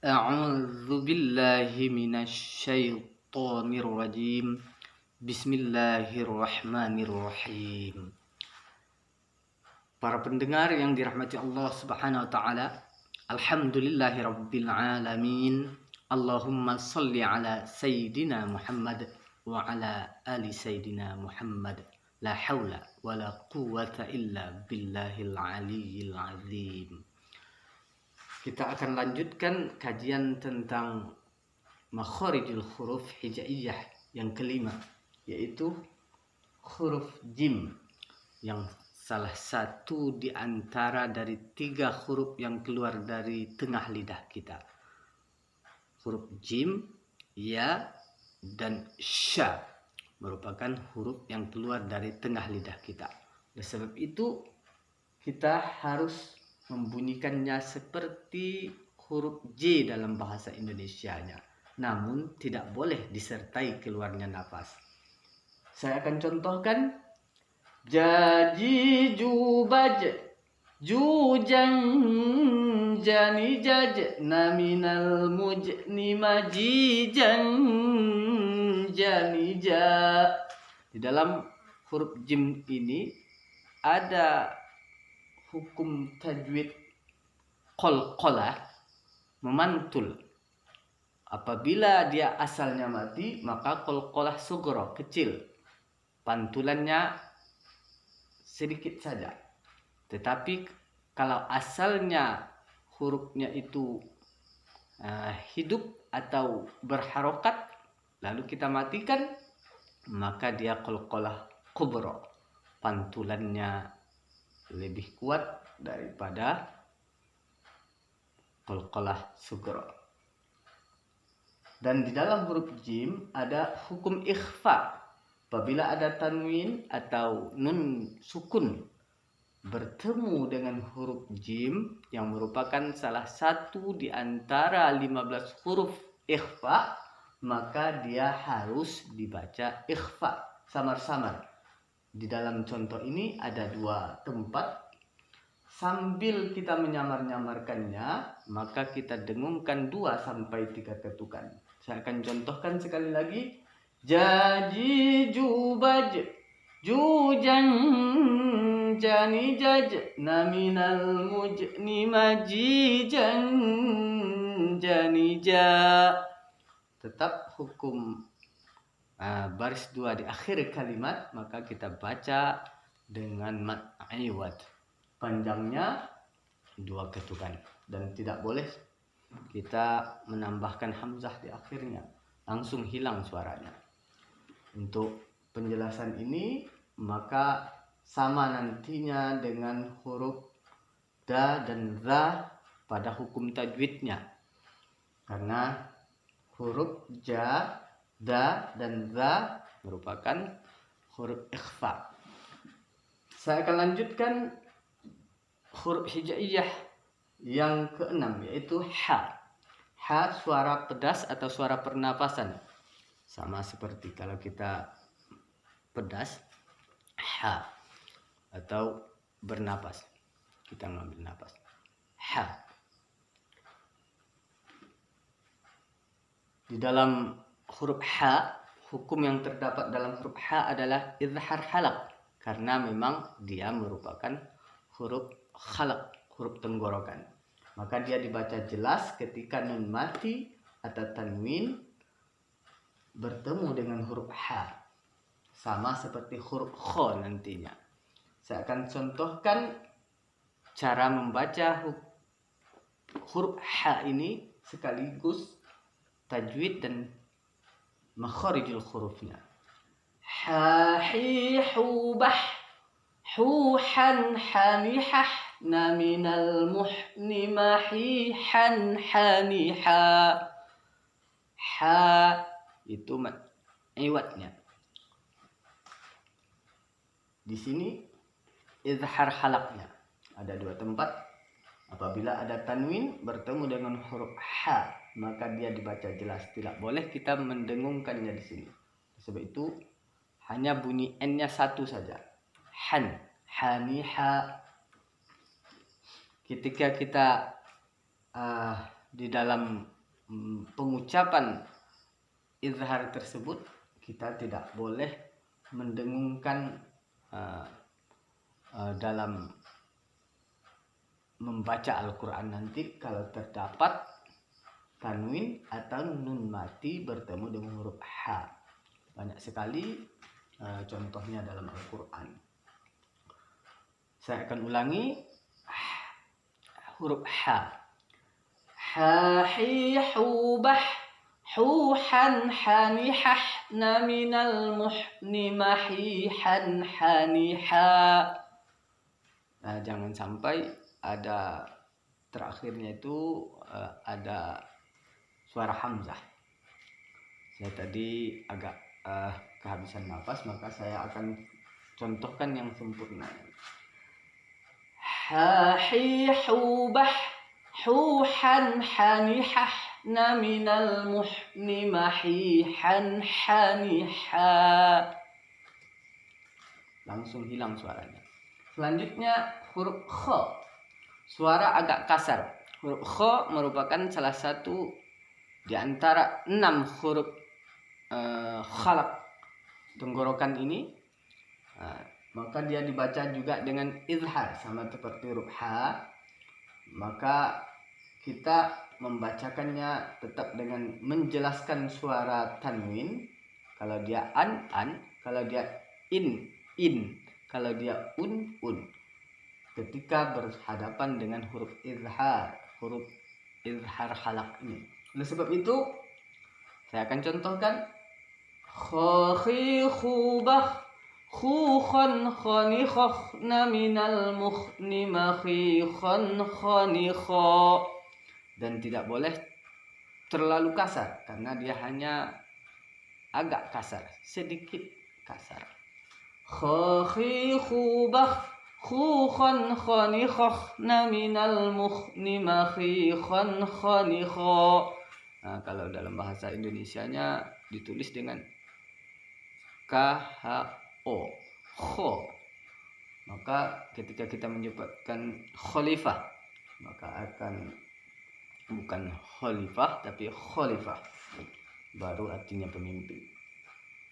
A'udzu billahi minasyaitonir rajim. Bismillahirrahmanirrahim. Para pendengar yang dirahmati Allah Subhanahu wa taala, alhamdulillahirabbil alamin. Allahumma shalli ala sayyidina Muhammad wa ala ali sayyidina Muhammad. La haula wala quwwata illa billahil aliyyil azim. Kita akan lanjutkan kajian tentang makharijul huruf hijaiyah yang kelima, yaitu huruf jim, yang salah satu di antara dari 3 huruf yang keluar dari tengah lidah kita. Huruf jim, ya, dan sya merupakan huruf yang keluar dari tengah lidah kita. Oleh sebab itu kita harus membunyikannya seperti huruf J dalam bahasa Indonesianya, namun tidak boleh disertai keluarnya nafas. Saya akan contohkan: jaji jubaj jujang jani jaj naminal mujni majijang jani ja. Di dalam huruf jim ini ada hukum tajwid qalqalah, memantul. Apabila dia asalnya mati, maka qalqalah sugro, kecil, pantulannya sedikit saja. Tetapi kalau asalnya hurufnya itu hidup atau berharokat, lalu kita matikan, maka dia qalqalah kubro, pantulannya lebih kuat daripada qalqalah sugro. Dan di dalam huruf jim ada hukum ikhfa. Apabila ada tanwin atau nun sukun bertemu dengan huruf jim yang merupakan salah satu di antara 15 huruf ikhfa, maka dia harus dibaca ikhfa samar-samar. Di dalam contoh ini ada 2 tempat. Sambil kita menyamar-nyamarkannya, maka kita dengungkan 2 sampai 3 ketukan. Saya akan contohkan sekali lagi. Jaji jubaj jujang jani jaj naminal mujni majijang jani ja. Tetap hukum baris 2 di akhir kalimat, maka kita baca dengan mad iwad, panjangnya 2 ketukan, dan tidak boleh kita menambahkan hamzah di akhirnya, langsung hilang suaranya. Untuk penjelasan ini maka sama nantinya dengan huruf da dan za pada hukum tajwidnya, karena huruf ja, da, dan za merupakan huruf ikhfa. Saya akan lanjutkan huruf hijaiyah yang ke-6, yaitu ha. Ha suara pedas atau suara pernapasan. Sama seperti kalau kita pedas, ha, atau bernapas, kita mengambil napas. Ha. Di dalam huruf ha, hukum yang terdapat dalam huruf ha adalah izhar halaq, karena memang dia merupakan huruf khalaq, huruf tenggorokan. Maka dia dibaca jelas ketika nun mati atau tanwin bertemu dengan huruf ha, sama seperti huruf kho nantinya. Saya akan contohkan cara membaca huruf ha ini sekaligus tajwid dan makharijul hurufnya. Ha hi hu bah huhan hanihah naminal muhni mahihan haniha. Ha itu iwatnya. Di sini izhar halaknya ada 2 tempat. Apabila ada tanwin bertemu dengan huruf ha, maka dia dibaca jelas, tidak boleh kita mendengungkannya di sini. Sebab itu hanya bunyi n-nya 1 saja. Han, haniha. Ketika kita di dalam pengucapan izhar tersebut kita tidak boleh mendengungkan dalam membaca Al-Quran nanti kalau terdapat tanwin atau nun mati bertemu dengan huruf ha. Banyak sekali contohnya dalam Al-Quran. Saya akan ulangi huruf ha. Ha, hi, hu, bah, hu, han, hani, hah, na, minal, muhni, mahi, han, hani, ha. Nah, jangan sampai ada terakhirnya itu ada suara hamzah. Saya tadi agak kehabisan nafas, maka saya akan contohkan yang sempurna. Ha, hi, hu, bah, hu, han, hani, hah, na, minal, muhni, mahi, han, hani, ha. Langsung hilang suaranya. Selanjutnya huruf kha. Suara agak kasar. Huruf kha merupakan salah satu di antara 6 huruf khalaq tenggorokan ini. Maka dia dibaca juga dengan izhar sama seperti huruf ha. Maka kita membacakannya tetap dengan menjelaskan suara tanwin. Kalau dia an, kalau dia in, kalau dia un. Ketika berhadapan dengan huruf izhar khalaq ini. Oleh sebab itu saya akan contohkan kha, khi, khu, bah, khu, khan, khani, khah, na, minal, muhni, mahi, khan, khani, kha. Dan tidak boleh terlalu kasar karena dia hanya agak kasar, sedikit kasar. Kha, khi, khu, bah, khu, khan, khani, khah, na, minal, muhni, mahi, khan, khani, kha. Nah, kalau dalam bahasa Indonesianya ditulis dengan KHO, kho. Maka ketika kita menyebutkan khalifah, maka akan bukan khalifah tapi khalifah. Baru artinya pemimpin.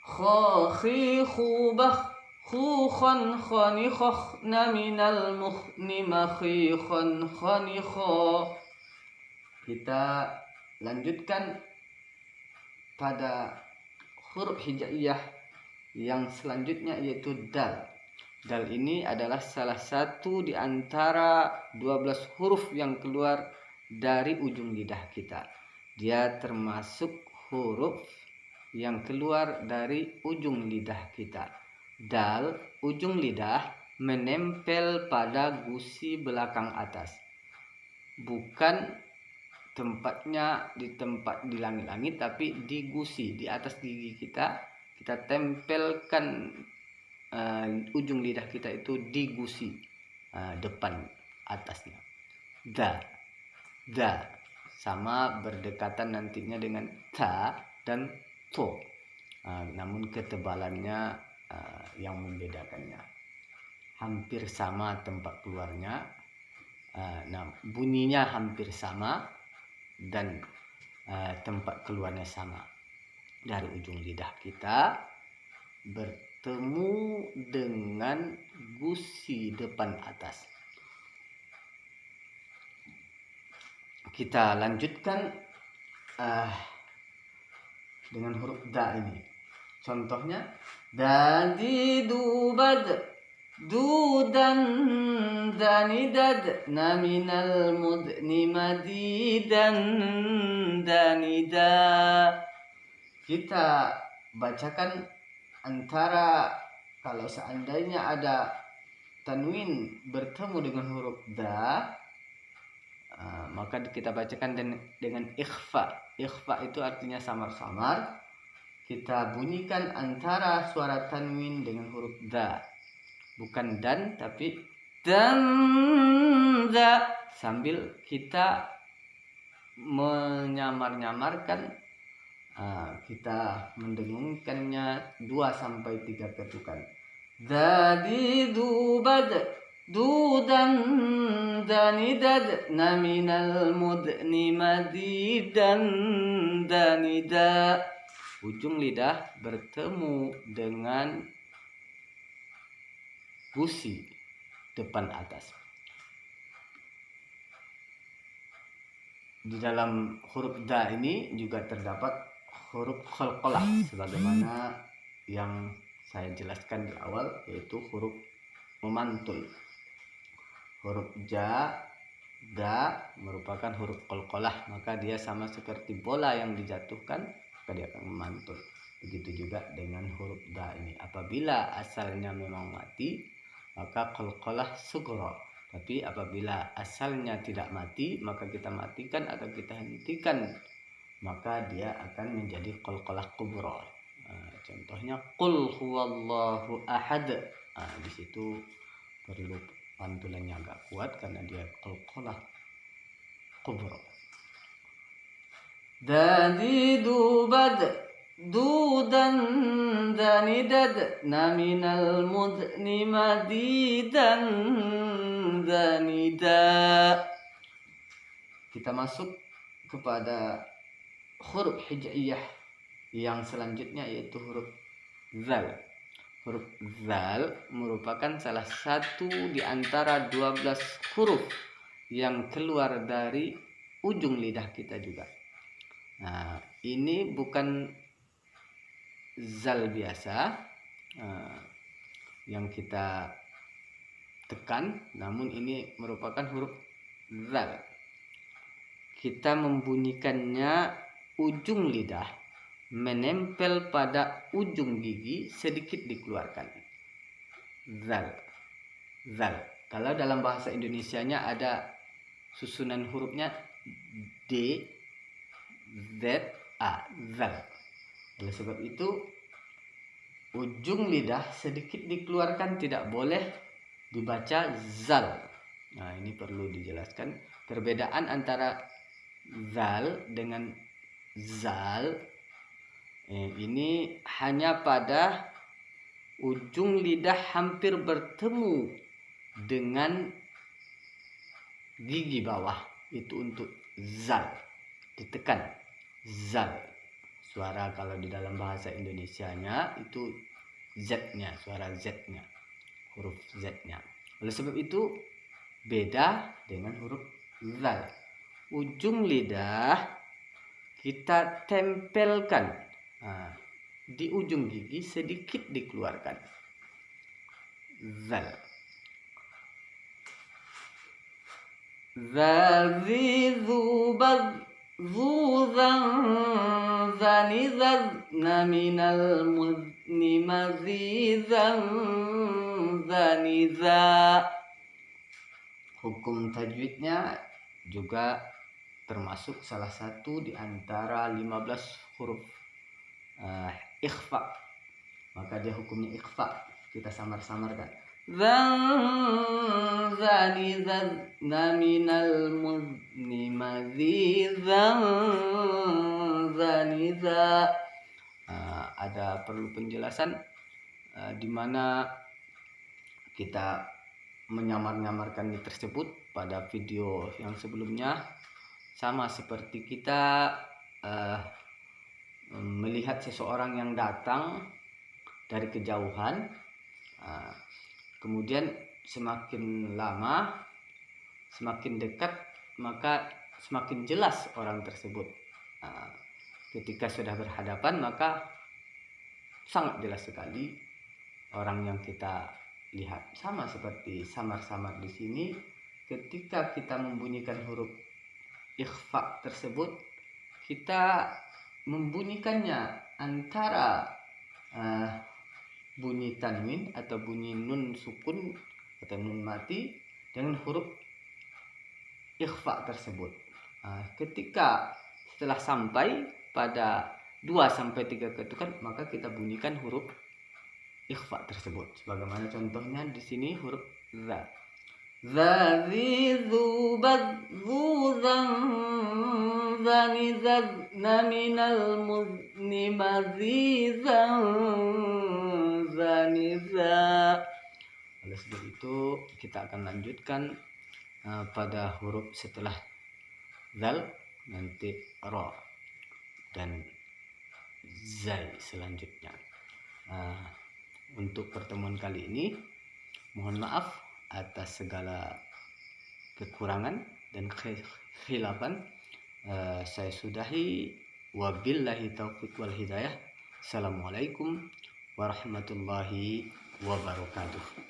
Kha, khi, khu, bah, khu, khan, khani, khah, na, minal, muhni, mahi, khan, khani, kha. Kita lanjutkan pada huruf hijaiyah yang selanjutnya yaitu dal. Dal ini adalah salah satu di antara 12 huruf yang keluar dari ujung lidah kita. Dia termasuk huruf yang keluar dari ujung lidah kita. Dal, ujung lidah menempel pada gusi belakang atas. Bukan tempatnya di langit-langit, tapi di gusi, di atas gigi kita. Kita tempelkan ujung lidah kita itu di gusi depan atasnya. Da sama berdekatan nantinya dengan ta dan to, namun ketebalannya yang membedakannya. Hampir sama tempat keluarnya, bunyinya hampir sama dan tempat keluarnya sama. Dari ujung lidah kita bertemu dengan gusi depan atas. Kita lanjutkan dengan huruf da ini. Contohnya dadi, dubad, dudan, danidad, naminal, mudni, madidan, danida. Kita bacakan antara, kalau seandainya ada tanwin bertemu dengan huruf da, maka kita bacakan dengan ikhfa. Ikhfa itu artinya samar-samar. Kita bunyikan antara suara tanwin dengan huruf da. Bukan dan, tapi dan, da. Sambil kita menyamar-nyamarkan, kita mendengungkannya 2-3 ketukan. Dadi, dubad, dudan danidadna minal mudni madidan danida. Ujung lidah bertemu dengan gusi depan atas. Di dalam huruf da ini juga terdapat huruf qalqalah sebagaimana yang saya jelaskan di awal, yaitu huruf memantul. Huruf ja, da merupakan huruf qalqalah, maka dia sama seperti bola yang dijatuhkan, maka dia akan memantul. Begitu juga dengan huruf da ini. Apabila asalnya memang mati, maka qalqalah sughra. Tapi apabila asalnya tidak mati, maka kita matikan atau kita hentikan, maka dia akan menjadi qalqalah kubra. Contohnya qul huwallahu ahad. Di situ perlu pantulannya agak kuat karena dia qalqalah kubra. Dadidu bad dudan danidad naminal mudni madidan danida. Kita masuk kepada huruf hijaiyah yang selanjutnya, yaitu huruf zal. Huruf zal merupakan salah satu di antara 12 huruf yang keluar dari ujung lidah kita juga. Nah, ini bukan zal biasa yang kita tekan, namun ini merupakan huruf zal. Kita membunyikannya ujung lidah menempel pada ujung gigi, sedikit dikeluarkan. Zal. Zal. Kalau dalam bahasa Indonesianya ada susunan hurufnya D, Z, A, zal. Oleh sebab itu ujung lidah sedikit dikeluarkan, tidak boleh dibaca zal. Nah, ini perlu dijelaskan perbedaan antara zal dengan zal. Ini hanya pada ujung lidah hampir bertemu dengan gigi bawah, itu untuk zal, ditekan zal. Suara kalau di dalam bahasa Indonesianya itu Z-nya, suara Z-nya, huruf Z-nya. Oleh sebab itu beda dengan huruf zal. Ujung lidah kita tempelkan di ujung gigi, sedikit dikeluarkan. Zal. Zazizubad zuzan zanizazna minal muzni mazizan zaniza. Hukum tajwidnya juga termasuk salah satu di antara 15 huruf ikhfa. Maka dia hukumnya ikhfa, kita samar-samarkan. Zanizazna minal muzni mazizan zaniza. Ada perlu penjelasan di mana kita menyamar-nyamarkan ini tersebut pada video yang sebelumnya, sama seperti kita melihat seseorang yang datang dari kejauhan, kemudian semakin lama semakin dekat maka semakin jelas orang tersebut. Ketika sudah berhadapan maka sangat jelas sekali orang yang kita lihat. Sama seperti samar-samar di sini, ketika kita membunyikan huruf ikhfa tersebut, kita membunyikannya antara bunyi tanwin atau bunyi nun sukun atau nun mati dengan huruf ikhfa tersebut. Ketika setelah sampai pada 2-3 ketukan, maka kita bunyikan huruf ikhfa tersebut. Sebagaimana contohnya di sini huruf za. Zazizubad zuzan zanizazna minal muzni mazizan zaniza. Oleh sebab itu kita akan lanjutkan pada huruf setelah zal, nanti ro dan zai selanjutnya. Untuk pertemuan kali ini mohon maaf atas segala kekurangan dan khilafan. Saya sudahi, wabillahi taufiq wal hidayah. Assalamualaikum warahmatullahi wabarakatuh.